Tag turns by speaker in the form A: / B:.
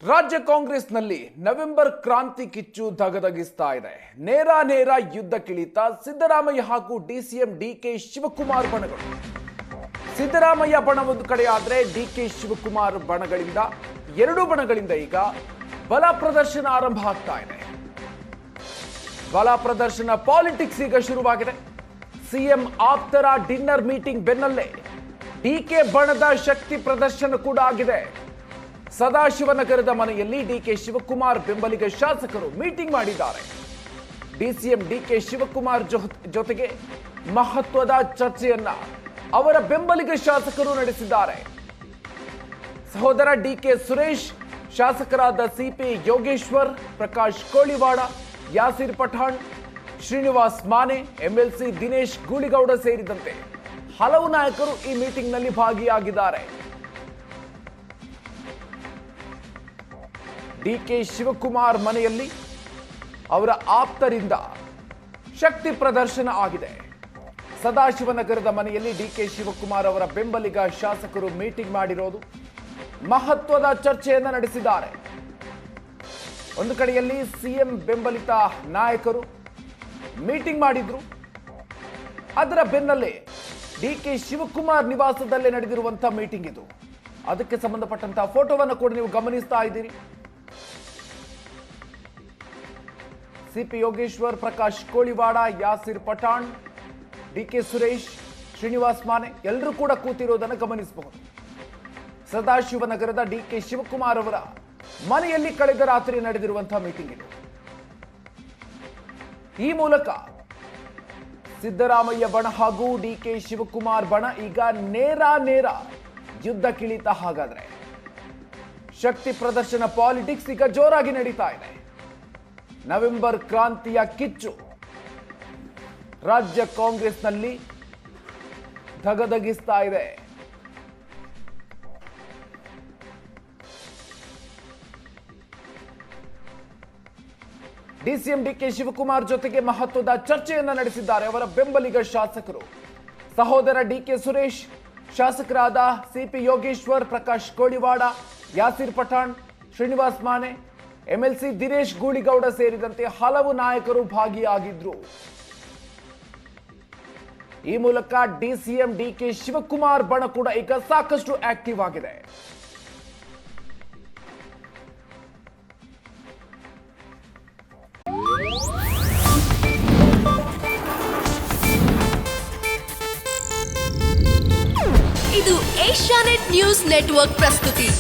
A: ರಾಜ್ಯ ಕಾಂಗ್ರೆಸ್ನಲ್ಲಿ ನವೆಂಬರ್ ಕ್ರಾಂತಿ ಕಿಚ್ಚು ಧಗಧಗಿಸ್ತಾ ಇದೆ. ನೇರ ಯುದ್ಧಕ್ಕಿಳಿತ ಸಿದ್ದರಾಮಯ್ಯ ಹಾಗೂ ಡಿಸಿಎಂ ಡಿಕೆ ಶಿವಕುಮಾರ್ ಬಣಗಳು. ಸಿದ್ದರಾಮಯ್ಯ ಬಣ ಒಂದು ಕಡೆ ಆದರೆ ಡಿಕೆ ಶಿವಕುಮಾರ್ ಬಣಗಳಿಂದ ಎರಡೂ ಬಣಗಳಿಂದ ಈಗ ಬಲ ಪ್ರದರ್ಶನ ಆರಂಭ ಆಗ್ತಾ ಇದೆ. ಬಲ ಪ್ರದರ್ಶನ ಪಾಲಿಟಿಕ್ಸ್ ಈಗ ಶುರುವಾಗಿದೆ. ಸಿಎಂ ಆಪ್ತರ ಡಿನ್ನರ್ ಮೀಟಿಂಗ್ ಬೆನ್ನಲ್ಲೇ ಡಿಕೆ ಬಣದ ಶಕ್ತಿ ಪ್ರದರ್ಶನ ಕೂಡ ಆಗಿದೆ. ಸದಾಶಿವನಗರದ ಮನೆಯಲ್ಲಿ ಡಿಕೆ ಶಿವಕುಮಾರ್ ಬೆಂಬಲಿಗ ಶಾಸಕರು ಮೀಟಿಂಗ್ ಮಾಡಿದ್ದಾರೆ. ಡಿಸಿಎಂ ಡಿಕೆ ಶಿವಕುಮಾರ್ ಜೊತೆಗೆ ಮಹತ್ವದ ಚರ್ಚೆಯನ್ನ ಅವರ ಬೆಂಬಲಿಗ ಶಾಸಕರು ನಡೆಸಿದ್ದಾರೆ. ಸಹೋದರ ಡಿಕೆ ಸುರೇಶ್, ಶಾಸಕರಾದ ಸಿಪಿ ಯೋಗೇಶ್ವರ್, ಪ್ರಕಾಶ್ ಕೋಳಿವಾಡ, ಯಾಸಿರ್ ಪಠಾಣ್, ಶ್ರೀನಿವಾಸ್ ಮಾನೆ, ಎಂಎಲ್ಸಿ ದಿನೇಶ್ ಗೂಳಿಗೌಡ ಸೇರಿದಂತೆ ಹಲವು ನಾಯಕರು ಈ ಮೀಟಿಂಗ್ನಲ್ಲಿ ಭಾಗಿಯಾಗಿದ್ದಾರೆ. ಡಿಕೆ ಶಿವಕುಮಾರ್ ಮನೆಯಲ್ಲಿ ಅವರ ಆಪ್ತರಿಂದ ಶಕ್ತಿ ಪ್ರದರ್ಶನ ಆಗಿದೆ. ಸದಾಶಿವನಗರದ ಮನೆಯಲ್ಲಿ ಡಿಕೆ ಶಿವಕುಮಾರ್ ಅವರ ಬೆಂಬಲಿಗ ಶಾಸಕರು ಮೀಟಿಂಗ್ ಮಾಡಿರೋದು, ಮಹತ್ವದ ಚರ್ಚೆಯನ್ನು ನಡೆಸಿದ್ದಾರೆ. ಒಂದು ಕಡೆಯಲ್ಲಿ ಸಿಎಂ ಬೆಂಬಲಿತ ನಾಯಕರು ಮೀಟಿಂಗ್ ಮಾಡಿದ್ರು. ಅದರ ಬೆನ್ನಲ್ಲೇ ಡಿಕೆ ಶಿವಕುಮಾರ್ ನಿವಾಸದಲ್ಲೇ ನಡೆದಿರುವಂತಹ ಮೀಟಿಂಗ್ ಇದು. ಅದಕ್ಕೆ ಸಂಬಂಧಪಟ್ಟಂತಹ ಫೋಟೋವನ್ನು ಕೂಡ ನೀವು ಗಮನಿಸ್ತಾ ಇದ್ದೀರಿ. ಸಿಪಿ ಯೋಗೇಶ್ವರ್, ಪ್ರಕಾಶ್ ಕೋಳಿವಾಡ, ಯಾಸಿರ್ ಪಠಾಣ್, ಡಿಕೆ ಸುರೇಶ್, ಶ್ರೀನಿವಾಸ್ ಮಾನೆ ಎಲ್ಲರೂ ಕೂಡ ಕೂತಿರೋದನ್ನು ಗಮನಿಸಬಹುದು. ಸದಾಶಿವನಗರದ ಡಿಕೆ ಶಿವಕುಮಾರ್ ಅವರ ಮನೆಯಲ್ಲಿ ಕಳೆದ ರಾತ್ರಿ ನಡೆದಿರುವಂತಹ ಮೀಟಿಂಗ್ ಇದು. ಈ ಮೂಲಕ ಸಿದ್ದರಾಮಯ್ಯ ಬಣ ಹಾಗೂ ಡಿಕೆ ಶಿವಕುಮಾರ್ ಬಣ ಈಗ ನೇರ ಯುದ್ಧಕ್ಕಿಳಿತ. ಹಾಗಾದ್ರೆ ಶಕ್ತಿ ಪ್ರದರ್ಶನ ಪಾಲಿಟಿಕ್ಸ್ ಈಗ ಜೋರಾಗಿ ನಡೀತಾ ಇದೆ. ನವೆಂಬರ್ ಕ್ರಾಂತಿಯ ಕಿಚ್ಚು ರಾಜ್ಯ ಕಾಂಗ್ರೆಸ್ನಲ್ಲಿ ಧಗಧಗಿಸ್ತಾ ಇದೆ. ಡಿಸಿಎಂ ಡಿಕೆ ಶಿವಕುಮಾರ್ ಜೊತೆಗೆ ಮಹತ್ವದ ಚರ್ಚೆಯನ್ನ ನಡೆಸಿದ್ದಾರೆ ಅವರ ಬೆಂಬಲಿಗ ಶಾಸಕರು. ಸಹೋದರ ಡಿಕೆ ಸುರೇಶ್, ಶಾಸಕರಾದ ಸಿಪಿ ಯೋಗೇಶ್ವರ್, ಪ್ರಕಾಶ್ ಕೋಳಿವಾಡ, ಯಾಸಿರ್ ಪಠಾಣ್, ಶ್ರೀನಿವಾಸ್ ಮಾನೆ, ಎಂಎಲ್ಸಿ ದಿನೇಶ್ ಗೂಳಿಗೌಡ ಸೇರಿದಂತೆ ಹಲವು ನಾಯಕರು ಭಾಗಿಯಾಗಿದ್ರು. ಈ ಮೂಲಕ ಡಿಸಿಎಂ ಡಿಕೆ ಶಿವಕುಮಾರ್ ಬಣ ಕೂಡ ಈಗ ಸಾಕಷ್ಟು ಆಕ್ಟಿವ್ ಆಗಿದೆ.
B: ಇದು ಏಷ್ಯಾನೆಟ್ ನ್ಯೂಸ್ ನೆಟ್ವರ್ಕ್ ಪ್ರಸ್ತುತಿ.